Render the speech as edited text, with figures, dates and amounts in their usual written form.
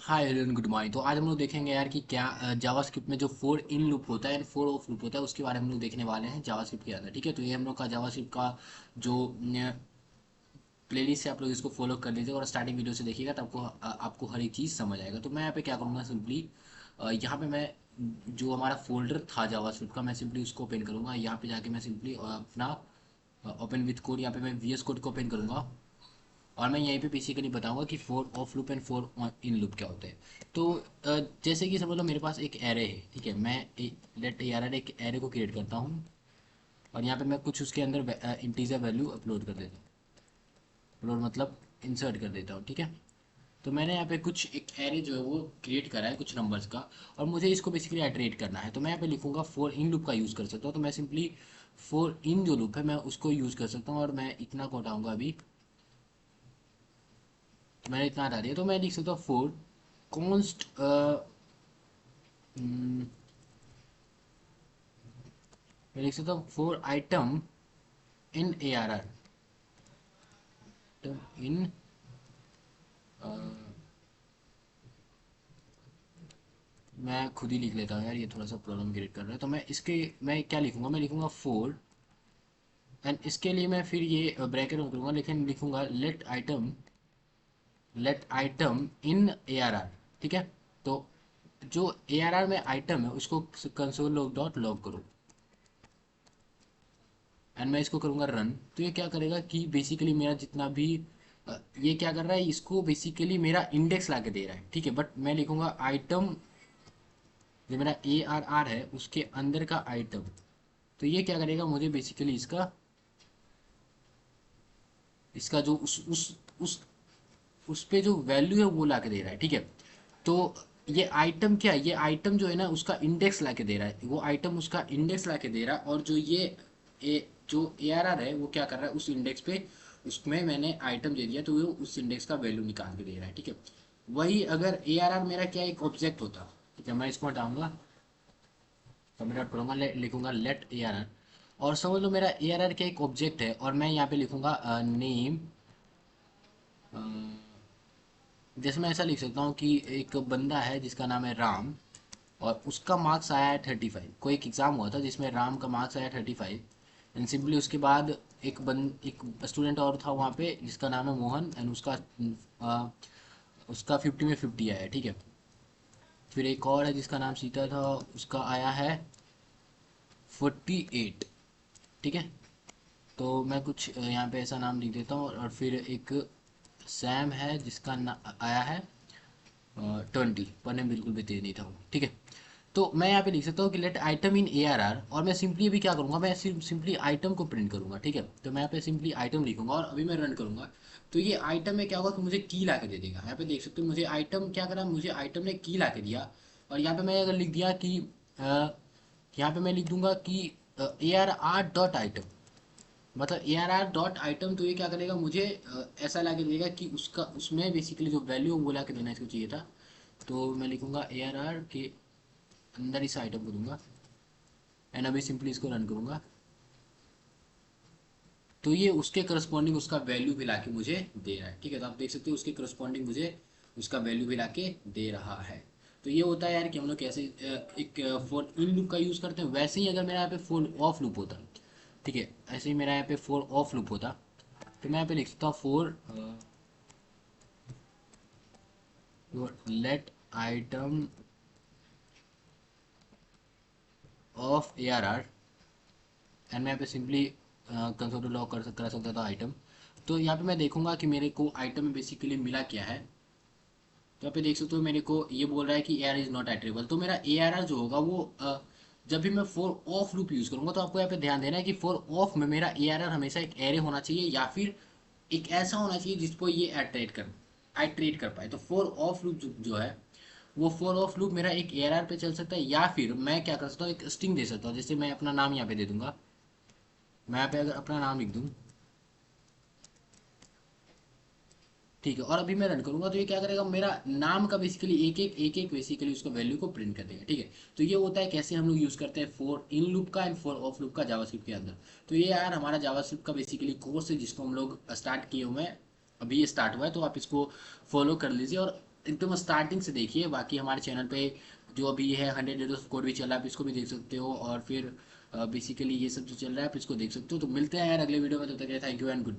Hi everyone, good morning. तो आज हम लोग देखेंगे यार कि क्या जावास्क्रिप्ट में जो फोर इन लूप होता है एंड फोर ऑफ लूप होता है उसके बारे में हम लोग देखने वाले हैं जावास्क्रिप्ट के अंदर। ठीक है, तो ये हम लोग का जावास्क्रिप्ट का जो प्लेलिस्ट है, आप लोग इसको फॉलो कर लीजिए और स्टार्टिंग वीडियो से देखिएगा तो आपको हर एक चीज़ समझ आएगा। तो मैं यहाँ पे क्या करूँगा, सिंपली यहाँ पे मैं जो हमारा फोल्डर था जावास्क्रिप्ट का, मैं सिंपली उसको ओपन करूँगा। यहाँ पे जाके मैं सिंपली अपना ओपन विथ कोड, यहाँ पे मैं वीएस कोड को ओपन करूँगा और मैं यहीं पे बेसिकली बताऊंगा कि four of loop and four in loop क्या होते हैं। तो जैसे कि समझ लो मेरे पास एक एरे है। ठीक है, मैं लेट यार एक एरे को क्रिएट करता हूँ और यहाँ पे मैं कुछ उसके अंदर इंटीजर वैल्यू अपलोड कर देता हूँ। अपलोड मतलब इंसर्ट कर देता हूँ। ठीक है, तो मैंने यहाँ पे कुछ एक एरे जो है वो क्रिएट करा है कुछ नंबर्स का, और मुझे इसको बेसिकली आइटरेट करना है। तो मैं यहाँ पे लिखूंगा फोर इन लूप का यूज़ कर सकता हूँ। तो मैं सिंपली फोर इन जो लूप है मैं उसको यूज़ कर सकता हूँ और मैं इतना को हटाऊंगा अभी। तो मैंने इतना हटा दिया, तो मैं लिख सकता हूँ फोर कॉन्स्ट मैं लिख सकता हूँ for item in A R R in मैं खुद ही लिख लेता हूँ यार, ये थोड़ा सा प्रॉब्लम क्रिएट कर रहा है। तो मैं क्या लिखूंगा, मैं लिखूंगा फोर एंड इसके लिए मैं फिर ये ब्रैकेट में करूंगा, लेकिन लिखूंगा let item in A R R. ठीक है, तो जो ए आर आर में आइटम है उसको कंसोल लॉग डॉट लॉग करो एंड मैं इसको करूंगा रन। तो ये क्या करेगा कि बेसिकली मेरा जितना भी ये क्या कर रहा है, इसको बेसिकली मेरा इंडेक्स ला के दे रहा है। ठीक है, बट मैं लिखूंगा आइटम जो मेरा ए आर आर है उसके अंदर का आइटम। तो ये क्या करेगा, मुझे बेसिकली इसका इसका जो उस पे जो वैल्यू है वो ला के दे रहा है। ठीक है, तो ये आइटम क्या है, ये आइटम जो है ना उसका इंडेक्स ला के दे रहा है, वो आइटम उसका इंडेक्स ला के दे रहा है। और जो ए आर आर है वो क्या कर रहा है, उस इंडेक्स पे उसमें मैंने आइटम दे दिया तो वो उस इंडेक्स का वैल्यू निकाल के दे रहा है। ठीक है, वही अगर ए आर आर मेरा क्या एक ऑब्जेक्ट होता। ठीक है, मैं इसको हटाऊंगा तो मेरा करूँगा लिखूंगा लेट ए आर आर, और समझ लो मेरा ए आर आर क्या एक ऑब्जेक्ट है और मैं यहाँ पे लिखूंगा नेम। जैसे मैं ऐसा लिख सकता हूँ कि एक बंदा है जिसका नाम है राम और उसका मार्क्स आया है 35। कोई एक एग्ज़ाम हुआ था जिसमें राम का मार्क्स आया 35 एंड सिंपली उसके बाद एक स्टूडेंट और था वहाँ पे जिसका नाम है मोहन एंड उसका 50 में 50 आया है। ठीक है, फिर एक और है जिसका नाम सीता था, उसका आया है 48। ठीक है, तो मैं कुछ यहाँ पे ऐसा नाम लिख देता हूँ और फिर एक सैम है जिसका आया है 20। पढ़ने में बिल्कुल भी तेज नहीं था वो। ठीक है, तो मैं यहाँ पे लिख सकता हूँ कि let item in A R R, और मैं सिंपली अभी क्या करूँगा, मैं सिंपली आइटम को प्रिंट करूँगा। ठीक है, तो मैं यहाँ पे सिंपली आइटम लिखूंगा और अभी मैं रन करूँगा। तो ये आइटम में क्या होगा कि मुझे की ला के दे देगा। यहाँ पे देख सकते हो मुझे आइटम क्या करा, मुझे आइटम ने की ला के दिया। और यहाँ पे मैं अगर लिख दिया कि यहाँ पे मैं लिख दूंगा कि A R R dot item, मतलब A R R dot item. तो ये क्या करेगा, मुझे ऐसा ला के देगा कि उसका उसमें बेसिकली जो वैल्यू वो ला के देना इसको चाहिए था। तो मैं लिखूंगा ए आर आर के अंदर इस आइटम को दूंगा एंड अभी सिंपली इसको रन करूंगा। तो ये उसके करस्पॉन्डिंग उसका वैल्यू भी लाके मुझे दे रहा है। ठीक है, तो आप देख सकते हो उसके करस्पॉन्डिंग मुझे उसका वैल्यू भी लाके दे रहा है। तो ये होता है यार कि हम लोग कैसे एक फॉर इन लूप का यूज करते हैं। वैसे ही अगर मेरा यहाँ पे फोर ऑफ लूप होता, ठीक है, ऐसे ही मेरा यहाँ पे फोर ऑफ लूप होता, तो मैं यहाँ पे लिख सकता हूँ for let item of A R R and मैं यहाँ पे सिंपली कंसोल लॉग करा सकता था आइटम। तो यहाँ पे मैं देखूंगा कि मेरे को आइटम में बेसिकली मिला क्या है। तो यहाँ पे देख सकते हो मेरे को ये बोल रहा है कि A are is not iterable. तो मेरा ए आर आर जो होगा वो जब भी मैं फोर ऑफ लूप यूज करूंगा तो आपको यहाँ पे ध्यान देना है कि फोर ऑफ में मेरा ए आर आर हमेशा एक एरे होना चाहिए या फिर एक ऐसा होना चाहिए जिसको ये आइट्रेट कर पाए। तो फोर ऑफ लूप जो है वो फोर ऑफ लूप मेरा एक ए आर आर पे चल सकता है, या फिर मैं क्या कर सकता हूँ एक स्ट्रिंग दे सकता हूँ। जैसे मैं अपना नाम यहाँ पे दे दूंगा, मैं यहाँ पे अगर अपना नाम लिख दूँ, ठीक है, और अभी मैं रन करूंगा तो ये क्या करेगा, मेरा नाम का बेसिकली एक एक बेसिकली उसका वैल्यू को प्रिंट कर देगा। ठीक है, तो ये होता है कैसे हम लोग यूज करते हैं फोर इन लूप का एंड फोर ऑफ लूप का जावास्क्रिप्ट के अंदर। तो ये यार हमारा जावास्क्रिप्ट का बेसिकली कोर्स है जिसको हम लोग स्टार्ट किए हुए हैं, अभी ये स्टार्ट हुआ है, तो आप इसको फॉलो कर लीजिए। और एकदम स्टार्टिंग से देखिए। बाकी हमारे चैनल पे जो अभी है 100 कोड भी चल रहा है, आप इसको भी देख सकते हो। और फिर बेसिकली ये सब जो चल रहा है आप इसको देख सकते हो। तो मिलते हैं यार अगले वीडियो में, तब तक थैंक यू एंड गुड।